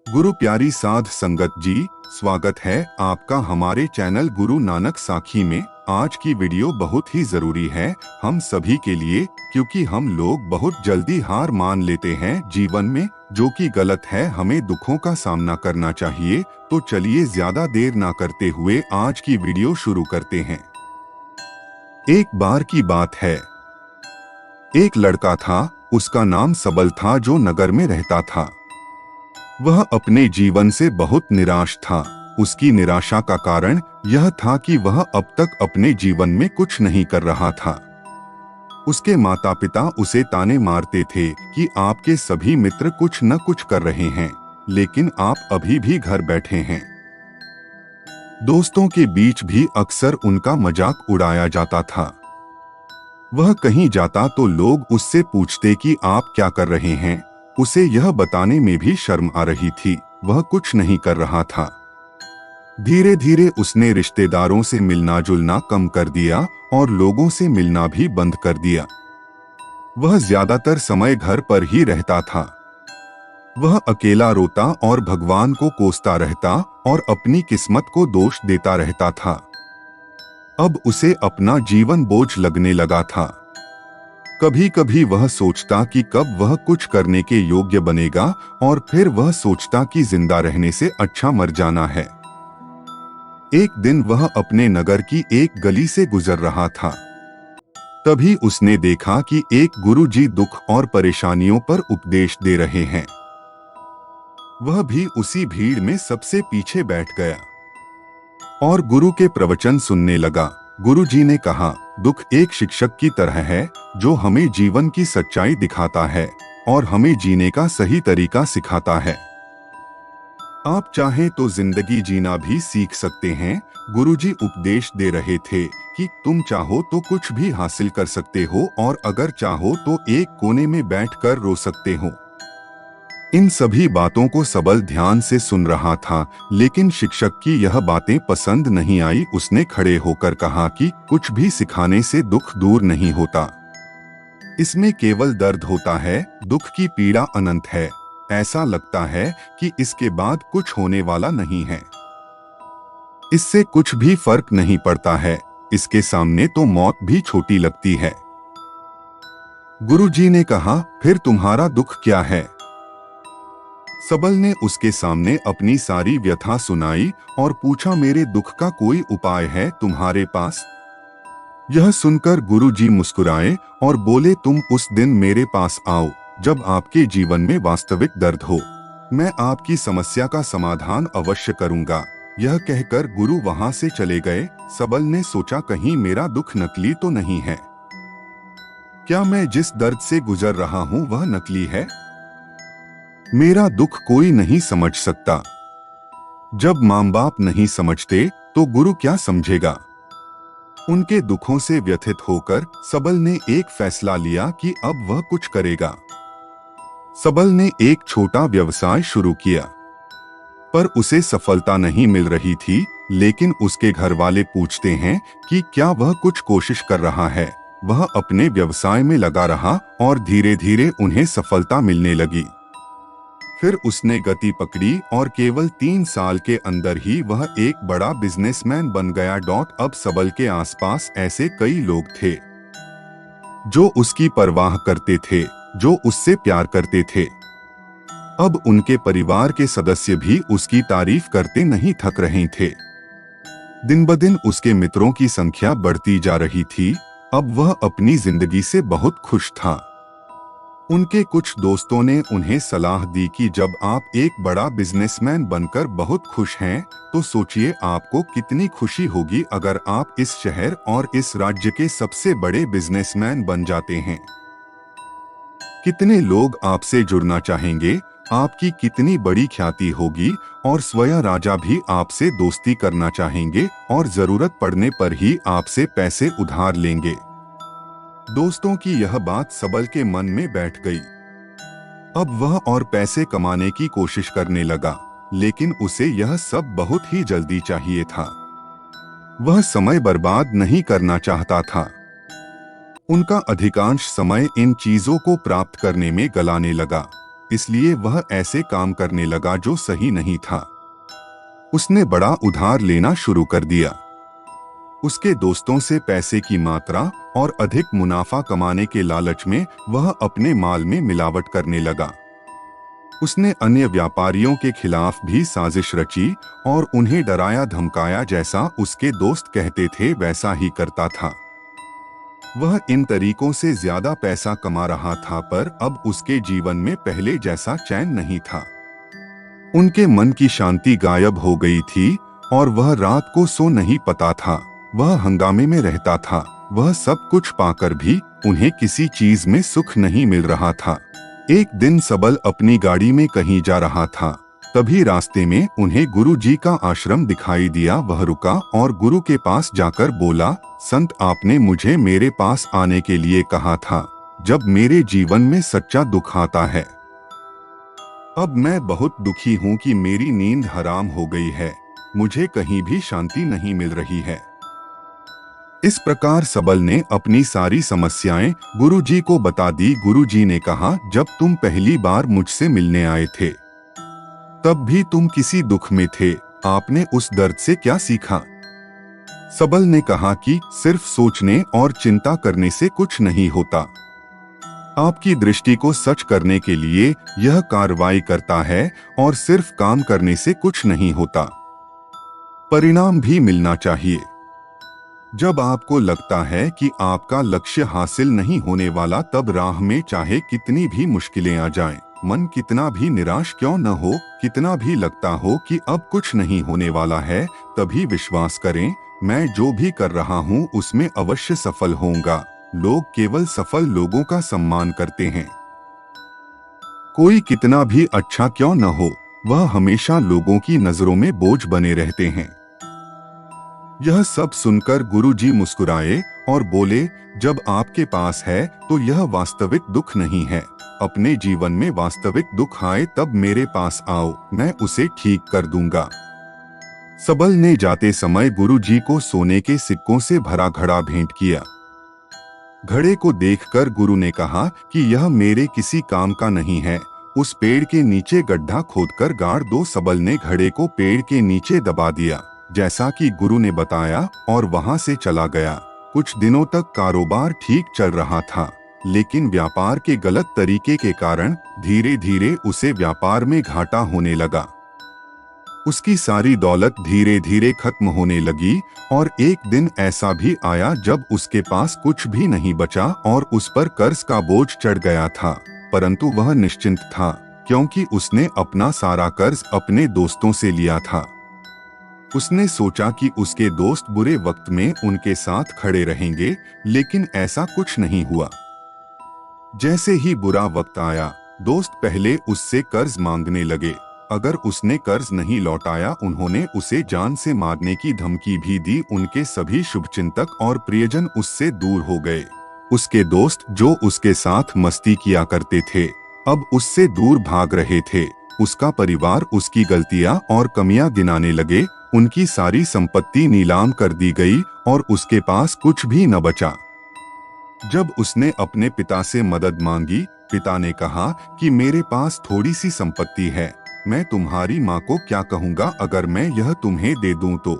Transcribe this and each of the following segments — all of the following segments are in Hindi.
गुरु प्यारी साध संगत जी, स्वागत है आपका हमारे चैनल गुरु नानक साखी में। आज की वीडियो बहुत ही जरूरी है हम सभी के लिए, क्योंकि हम लोग बहुत जल्दी हार मान लेते हैं जीवन में, जो कि गलत है। हमें दुखों का सामना करना चाहिए। तो चलिए ज्यादा देर ना करते हुए आज की वीडियो शुरू करते हैं। एक बार की बात है, एक लड़का था, उसका नाम सबल था, जो नगर में रहता था। वह अपने जीवन से बहुत निराश था। उसकी निराशा का कारण यह था कि वह अब तक अपने जीवन में कुछ नहीं कर रहा था। उसके माता पिता उसे ताने मारते थे कि आपके सभी मित्र कुछ न कुछ कर रहे हैं, लेकिन आप अभी भी घर बैठे हैं। दोस्तों के बीच भी अक्सर उनका मजाक उड़ाया जाता था। वह कहीं जाता तो लोग उससे पूछते कि आप क्या कर रहे हैं। उसे यह बताने में भी शर्म आ रही थी, वह कुछ नहीं कर रहा था। धीरे धीरे उसने रिश्तेदारों से मिलना जुलना कम कर दिया और लोगों से मिलना भी बंद कर दिया। वह ज्यादातर समय घर पर ही रहता था। वह अकेला रोता और भगवान को कोसता रहता और अपनी किस्मत को दोष देता रहता था। अब उसे अपना जीवन बोझ लगने लगा था। कभी कभी वह सोचता कि कब वह कुछ करने के योग्य बनेगा, और फिर वह सोचता कि जिंदा रहने से अच्छा मर जाना है। एक दिन वह अपने नगर की एक गली से गुजर रहा था। तभी उसने देखा कि एक गुरुजी दुख और परेशानियों पर उपदेश दे रहे हैं। वह भी उसी भीड़ में सबसे पीछे बैठ गया और गुरु के प्रवचन सुनने लगा। गुरुजी ने कहा, दुख एक शिक्षक की तरह है जो हमें जीवन की सच्चाई दिखाता है और हमें जीने का सही तरीका सिखाता है। आप चाहें तो जिंदगी जीना भी सीख सकते हैं। गुरुजी उपदेश दे रहे थे कि तुम चाहो तो कुछ भी हासिल कर सकते हो, और अगर चाहो तो एक कोने में बैठकर रो सकते हो। इन सभी बातों को सबल ध्यान से सुन रहा था, लेकिन शिक्षक की यह बातें पसंद नहीं आई। उसने खड़े होकर कहा कि कुछ भी सिखाने से दुख दूर नहीं होता, इसमें केवल दर्द होता है। दुख की पीड़ा अनंत है, ऐसा लगता है कि इसके बाद कुछ होने वाला नहीं है। इससे कुछ भी फर्क नहीं पड़ता है, इसके सामने तो मौत भी छोटी लगती है। गुरुजी ने कहा, फिर तुम्हारा दुख क्या है? सबल ने उसके सामने अपनी सारी व्यथा सुनाई और पूछा, मेरे दुख का कोई उपाय है तुम्हारे पास? यह सुनकर गुरुजी मुस्कुराए और बोले, तुम उस दिन मेरे पास आओ जब आपके जीवन में वास्तविक दर्द हो। मैं आपकी समस्या का समाधान अवश्य करूंगा। यह कहकर गुरु वहां से चले गए। सबल ने सोचा, कहीं मेरा दुख नकली तो नहीं है? क्या मैं जिस दर्द से गुजर रहा हूं वह नकली है? मेरा दुख कोई नहीं समझ सकता। जब माँ बाप नहीं समझते तो गुरु क्या समझेगा? उनके दुखों से व्यथित होकर सबल ने एक फैसला लिया कि अब वह कुछ करेगा। सबल ने एक छोटा व्यवसाय शुरू किया, पर उसे सफलता नहीं मिल रही थी। लेकिन उसके घर वाले पूछते हैं कि क्या वह कुछ कोशिश कर रहा है। वह अपने व्यवसाय में लगा रहा और धीरे धीरे उन्हें सफलता मिलने लगी। फिर उसने गति पकड़ी और केवल 3 साल के अंदर ही वह एक बड़ा बिजनेसमैन बन गया। अब सबल के आसपास ऐसे कई लोग थे जो उसकी परवाह करते थे, जो उससे प्यार करते थे। अब उनके परिवार के सदस्य भी उसकी तारीफ करते नहीं थक रहे थे। दिन ब दिन उसके मित्रों की संख्या बढ़ती जा रही थी। अब वह अपनी जिंदगी से बहुत खुश था। उनके कुछ दोस्तों ने उन्हें सलाह दी कि जब आप एक बड़ा बिजनेसमैन बनकर बहुत खुश हैं, तो सोचिए आपको कितनी खुशी होगी अगर आप इस शहर और इस राज्य के सबसे बड़े बिजनेसमैन बन जाते हैं। कितने लोग आपसे जुड़ना चाहेंगे, आपकी कितनी बड़ी ख्याति होगी, और स्वयं राजा भी आपसे दोस्ती करना चाहेंगे और जरूरत पड़ने पर ही आपसे पैसे उधार लेंगे। दोस्तों की यह बात सबल के मन में बैठ गई। अब वह और पैसे कमाने की कोशिश करने लगा, लेकिन उसे यह सब बहुत ही जल्दी चाहिए था। वह समय बर्बाद नहीं करना चाहता था। उनका अधिकांश समय इन चीजों को प्राप्त करने में गलाने लगा। इसलिए वह ऐसे काम करने लगा जो सही नहीं था। उसने बड़ा उधार लेना शुरू कर दिया। उसके दोस्तों से पैसे की मात्रा और अधिक मुनाफा कमाने के लालच में वह अपने माल में मिलावट करने लगा। उसने अन्य व्यापारियों के खिलाफ भी साजिश रची और उन्हें डराया धमकाया, जैसा उसके दोस्त कहते थे वैसा ही करता था। वह इन तरीकों से ज्यादा पैसा कमा रहा था, पर अब उसके जीवन में पहले जैसा चैन नहीं था। उनके मन की शांति गायब हो गई थी और वह रात को सो नहीं पाता था। वह हंगामे में रहता था। वह सब कुछ पाकर भी उन्हें किसी चीज में सुख नहीं मिल रहा था। एक दिन सबल अपनी गाड़ी में कहीं जा रहा था। तभी रास्ते में उन्हें गुरु जी का आश्रम दिखाई दिया। वह रुका और गुरु के पास जाकर बोला, संत, आपने मुझे मेरे पास आने के लिए कहा था जब मेरे जीवन में सच्चा दुख आता है। अब मैं बहुत दुखी हूँ कि मेरी नींद हराम हो गई है। मुझे कहीं भी शांति नहीं मिल रही है। इस प्रकार सबल ने अपनी सारी समस्याएं गुरुजी को बता दी। गुरुजी ने कहा, जब तुम पहली बार मुझसे मिलने आए थे तब भी तुम किसी दुख में थे। आपने उस दर्द से क्या सीखा? सबल ने कहा कि सिर्फ सोचने और चिंता करने से कुछ नहीं होता। आपकी दृष्टि को सच करने के लिए यह कार्रवाई करता है और सिर्फ काम करने से कुछ नहीं होता। परिणाम भी मिलना चाहिए। जब आपको लगता है कि आपका लक्ष्य हासिल नहीं होने वाला, तब राह में चाहे कितनी भी मुश्किलें आ जाएं, मन कितना भी निराश क्यों न हो, कितना भी लगता हो कि अब कुछ नहीं होने वाला है, तभी विश्वास करें, मैं जो भी कर रहा हूँ उसमें अवश्य सफल होऊंगा। लोग केवल सफल लोगों का सम्मान करते हैं। कोई कितना भी अच्छा क्यों न हो, वह हमेशा लोगों की नजरों में बोझ बने रहते हैं। यह सब सुनकर गुरुजी मुस्कुराए और बोले, जब आपके पास है तो यह वास्तविक दुख नहीं है। अपने जीवन में वास्तविक दुख आए तब मेरे पास आओ, मैं उसे ठीक कर दूंगा। सबल ने जाते समय गुरुजी को सोने के सिक्कों से भरा घड़ा भेंट किया। घड़े को देखकर गुरु ने कहा कि यह मेरे किसी काम का नहीं है। उस पेड़ के नीचे गड्ढा खोदकर गाड़ दो। सबल ने घड़े को पेड़ के नीचे दबा दिया, जैसा कि गुरु ने बताया, और वहां से चला गया। कुछ दिनों तक कारोबार ठीक चल रहा था, लेकिन व्यापार के गलत तरीके के कारण धीरे धीरे उसे व्यापार में घाटा होने लगा। उसकी सारी दौलत धीरे धीरे खत्म होने लगी और एक दिन ऐसा भी आया जब उसके पास कुछ भी नहीं बचा और उस पर कर्ज का बोझ चढ़ गया था। परंतु वह निश्चिंत था, क्योंकि उसने अपना सारा कर्ज अपने दोस्तों से लिया था। उसने सोचा कि उसके दोस्त बुरे वक्त में उनके साथ खड़े रहेंगे, लेकिन ऐसा कुछ नहीं हुआ। जैसे ही बुरा वक्त आया, दोस्त पहले उससे कर्ज मांगने लगे। अगर उसने कर्ज नहीं लौटाया, उन्होंने उसे जान से मारने की धमकी भी दी। उनके सभी शुभचिंतक और प्रियजन उससे दूर हो गए। उसके दोस्त जो उसके साथ मस्ती किया करते थे, अब उससे दूर भाग रहे थे। उसका परिवार उसकी गलतियां और कमियां गिनाने लगे। उनकी सारी संपत्ति नीलाम कर दी गई और उसके पास कुछ भी न बचा। जब उसने अपने पिता से मदद मांगी, पिता ने कहा कि मेरे पास थोड़ी सी संपत्ति है, मैं तुम्हारी माँ को क्या कहूँगा अगर मैं यह तुम्हें दे दूं तो?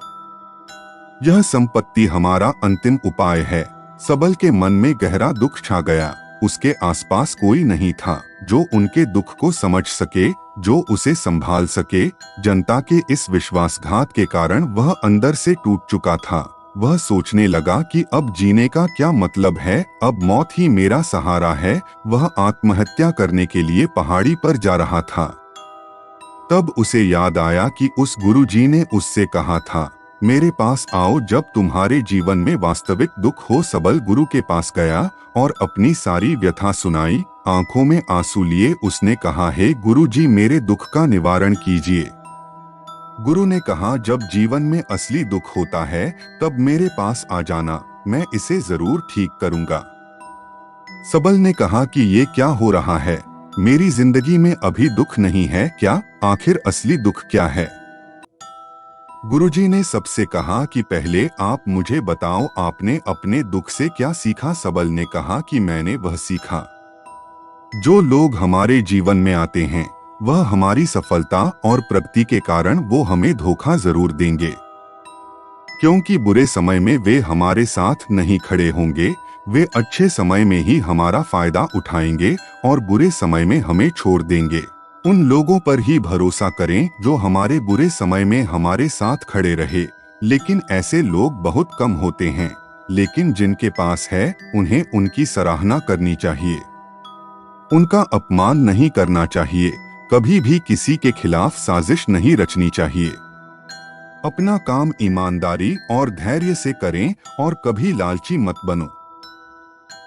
यह संपत्ति हमारा अंतिम उपाय है। सबल के मन में गहरा दुख छा गया। उसके आसपास कोई नहीं था जो उनके दुख को समझ सके, जो उसे संभाल सके। जनता के इस विश्वासघात के कारण वह अंदर से टूट चुका था। वह सोचने लगा कि अब जीने का क्या मतलब है, अब मौत ही मेरा सहारा है। वह आत्महत्या करने के लिए पहाड़ी पर जा रहा था। तब उसे याद आया कि उस गुरुजी ने उससे कहा था, मेरे पास आओ जब तुम्हारे जीवन में वास्तविक दुख हो। सबल गुरु के पास गया और अपनी सारी व्यथा सुनाई। आंखों में आंसू लिए उसने कहा, हे गुरुजी, मेरे दुख का निवारण कीजिए। गुरु ने कहा, जब जीवन में असली दुख होता है तब मेरे पास आ जाना, मैं इसे जरूर ठीक करूंगा। सबल ने कहा कि ये क्या हो रहा है, मेरी जिंदगी में अभी दुख नहीं है क्या? आखिर असली दुख क्या है? गुरुजी ने सबसे कहा कि पहले आप मुझे बताओ, आपने अपने दुख से क्या सीखा? सबल ने कहा कि मैंने वह सीखा जो लोग हमारे जीवन में आते हैं वह हमारी सफलता और प्रगति के कारण वो हमें धोखा जरूर देंगे, क्योंकि बुरे समय में वे हमारे साथ नहीं खड़े होंगे। वे अच्छे समय में ही हमारा फायदा उठाएंगे और बुरे समय में हमें छोड़ देंगे। उन लोगों पर ही भरोसा करें जो हमारे बुरे समय में हमारे साथ खड़े रहे। लेकिन ऐसे लोग बहुत कम होते हैं, लेकिन जिनके पास है उन्हें उनकी सराहना करनी चाहिए, उनका अपमान नहीं करना चाहिए। कभी भी किसी के खिलाफ साजिश नहीं रचनी चाहिए। अपना काम ईमानदारी और धैर्य से करें और कभी लालची मत बनो।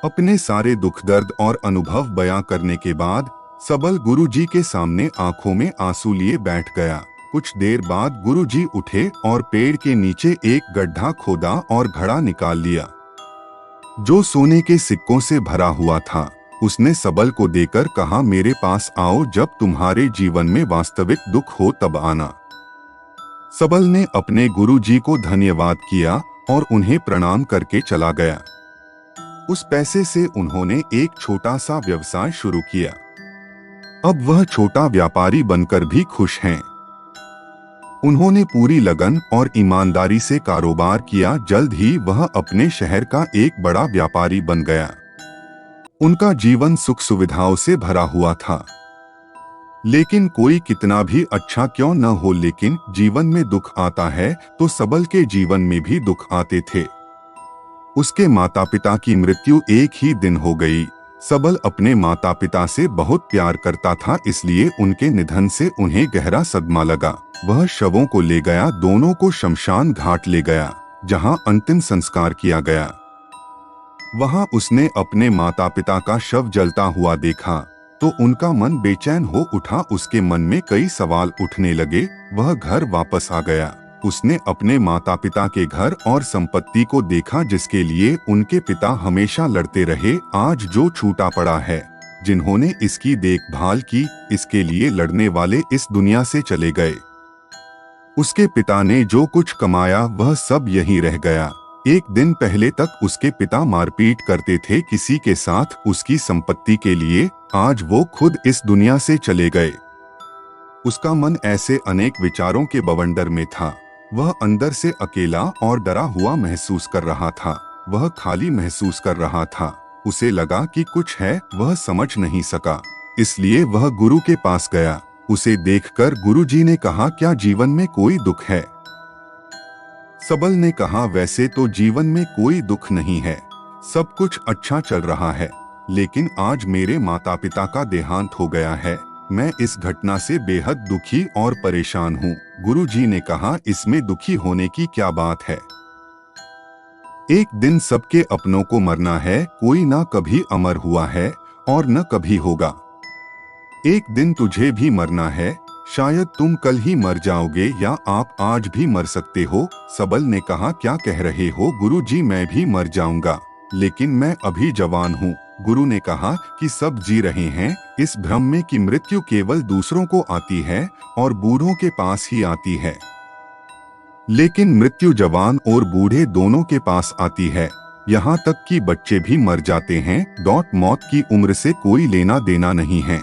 अपने सारे दुख दर्द और अनुभव बयां करने के बाद सबल गुरुजी के सामने आंखों में आंसू लिए बैठ गया। कुछ देर बाद गुरुजी उठे और पेड़ के नीचे एक गड्ढा खोदा और घड़ा निकाल लिया, जो सोने के सिक्कों से भरा हुआ था। उसने सबल को देकर कहा, मेरे पास आओ, जब तुम्हारे जीवन में वास्तविक दुख हो तब आना। सबल ने अपने गुरुजी को धन्यवाद किया और उन्हें प्रणाम करके चला गया। उस पैसे से उन्होंने एक छोटा सा व्यवसाय शुरू किया। अब वह छोटा व्यापारी बनकर भी खुश हैं। उन्होंने पूरी लगन और ईमानदारी से कारोबार किया। जल्द ही वह अपने शहर का एक बड़ा व्यापारी बन गया। उनका जीवन सुख सुविधाओं से भरा हुआ था। लेकिन कोई कितना भी अच्छा क्यों न हो, लेकिन जीवन में दुख आता है तो सबल के जीवन में भी दुख आते थे। उसके माता पिता की मृत्यु एक ही दिन हो गई। सबल अपने माता पिता से बहुत प्यार करता था, इसलिए उनके निधन से उन्हें गहरा सदमा लगा। वह शवों को ले गया, दोनों को शमशान घाट ले गया, जहां अंतिम संस्कार किया गया। वहां उसने अपने माता पिता का शव जलता हुआ देखा तो उनका मन बेचैन हो उठा। उसके मन में कई सवाल उठने लगे। वह घर वापस आ गया। उसने अपने माता पिता के घर और संपत्ति को देखा, जिसके लिए उनके पिता हमेशा लड़ते रहे, आज जो छूटा पड़ा है। जिन्होंने इसकी देखभाल की, इसके लिए लड़ने वाले इस दुनिया से चले गए। उसके पिता ने जो कुछ कमाया वह सब यहीं रह गया। एक दिन पहले तक उसके पिता मारपीट करते थे किसी के साथ उसकी संपत्ति के लिए, आज वो खुद इस दुनिया से चले गए। उसका मन ऐसे अनेक विचारों के बवंडर में था। वह अंदर से अकेला और डरा हुआ महसूस कर रहा था। वह खाली महसूस कर रहा था। उसे लगा कि कुछ है, वह समझ नहीं सका। इसलिए वह गुरु के पास गया। उसे देखकर गुरुजी ने कहा, क्या जीवन में कोई दुख है? सबल ने कहा, वैसे तो जीवन में कोई दुख नहीं है, सब कुछ अच्छा चल रहा है, लेकिन आज मेरे माता पिता का देहांत हो गया है। मैं इस घटना से बेहद दुखी और परेशान हूँ। गुरुजी ने कहा, इसमें दुखी होने की क्या बात है? एक दिन सबके अपनों को मरना है। कोई ना कभी अमर हुआ है और न कभी होगा। एक दिन तुझे भी मरना है। शायद तुम कल ही मर जाओगे या आप आज भी मर सकते हो। सबल ने कहा, क्या कह रहे हो गुरुजी? मैं भी मर जाऊंगा, लेकिन मैं अभी जवान हूँ। गुरु ने कहा कि सब जी रहे हैं इस भ्रम में कि मृत्यु केवल दूसरों को आती है और बूढ़ों के पास ही आती है, लेकिन मृत्यु जवान और बूढ़े दोनों के पास आती है। यहाँ तक कि बच्चे भी मर जाते हैं। मौत की उम्र से कोई लेना देना नहीं है।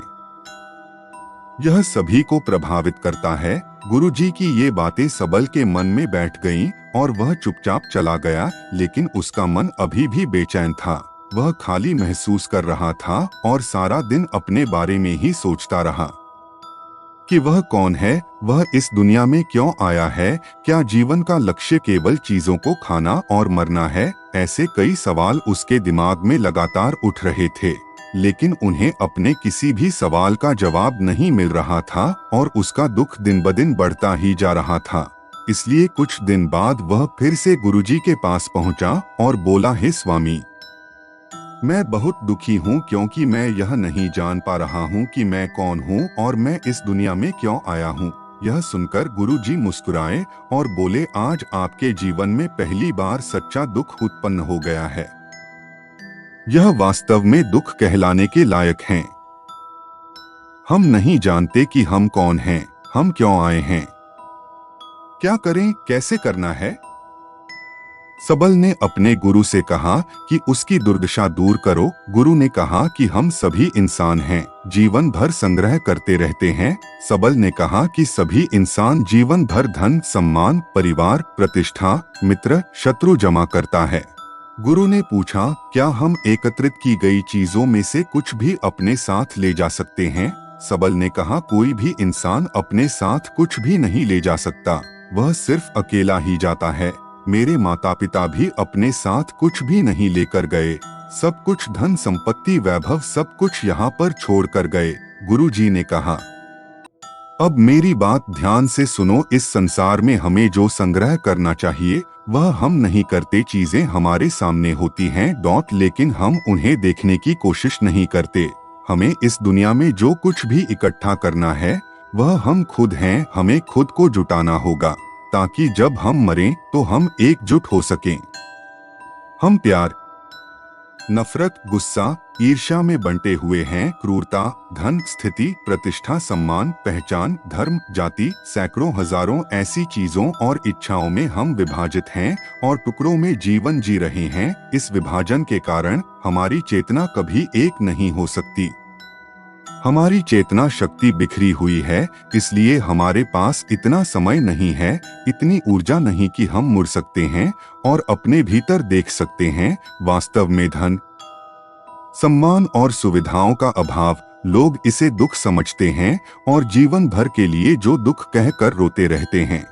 यह सभी को प्रभावित करता है। गुरुजी की ये बातें सबल के मन में बैठ गईं और वह चुपचाप चला गया, लेकिन उसका मन अभी भी बेचैन था। वह खाली महसूस कर रहा था और सारा दिन अपने बारे में ही सोचता रहा कि वह कौन है, वह इस दुनिया में क्यों आया है, क्या जीवन का लक्ष्य केवल चीजों को खाना और मरना है? ऐसे कई सवाल उसके दिमाग में लगातार उठ रहे थे, लेकिन उन्हें अपने किसी भी सवाल का जवाब नहीं मिल रहा था और उसका दुख दिन ब दिन बढ़ता ही जा रहा था। इसलिए कुछ दिन बाद वह फिर से गुरुजी के पास पहुंचा और बोला, हे स्वामी, मैं बहुत दुखी हूँ क्योंकि मैं यह नहीं जान पा रहा हूँ कि मैं कौन हूँ और मैं इस दुनिया में क्यों आया हूँ। यह सुनकर गुरुजी मुस्कुराए और बोले, आज आपके जीवन में पहली बार सच्चा दुख उत्पन्न हो गया है। यह वास्तव में दुख कहलाने के लायक हैं। हम नहीं जानते कि हम कौन हैं, हम क्यों आए हैं, क्या करें, कैसे करना है। सबल ने अपने गुरु से कहा कि उसकी दुर्दशा दूर करो। गुरु ने कहा कि हम सभी इंसान हैं, जीवन भर संग्रह करते रहते हैं। सबल ने कहा कि सभी इंसान जीवन भर धन, सम्मान, परिवार, प्रतिष्ठा, मित्र, शत्रु जमा करता है। गुरु ने पूछा, क्या हम एकत्रित की गई चीजों में से कुछ भी अपने साथ ले जा सकते हैं? सबल ने कहा, कोई भी इंसान अपने साथ कुछ भी नहीं ले जा सकता, वह सिर्फ अकेला ही जाता है। मेरे माता पिता भी अपने साथ कुछ भी नहीं लेकर गए, सब कुछ धन संपत्ति वैभव सब कुछ यहाँ पर छोड़कर गए। गुरुजी ने कहा, अब मेरी बात ध्यान से सुनो, इस संसार में हमें जो संग्रह करना चाहिए वह हम नहीं करते। चीजें हमारे सामने होती हैं लेकिन हम उन्हें देखने की कोशिश नहीं करते। हमें इस दुनिया में जो कुछ भी इकट्ठा करना है वह हम खुद हैं। हमें खुद को जुटाना होगा ताकि जब हम मरें तो हम एकजुट हो सकें। हम प्यार, नफरत, गुस्सा, ईर्ष्या में बंटे हुए हैं। क्रूरता, धन, स्थिति, प्रतिष्ठा, सम्मान, पहचान, धर्म, जाति, सैकड़ों हजारों ऐसी चीजों और इच्छाओं में हम विभाजित हैं और टुकड़ों में जीवन जी रहे हैं। इस विभाजन के कारण हमारी चेतना कभी एक नहीं हो सकती। हमारी चेतना शक्ति बिखरी हुई है, इसलिए हमारे पास इतना समय नहीं है, इतनी ऊर्जा नहीं कि हम मुड़ सकते हैं और अपने भीतर देख सकते हैं। वास्तव में धन, सम्मान और सुविधाओं का अभाव, लोग इसे दुख समझते हैं और जीवन भर के लिए जो दुख कहकर रोते रहते हैं।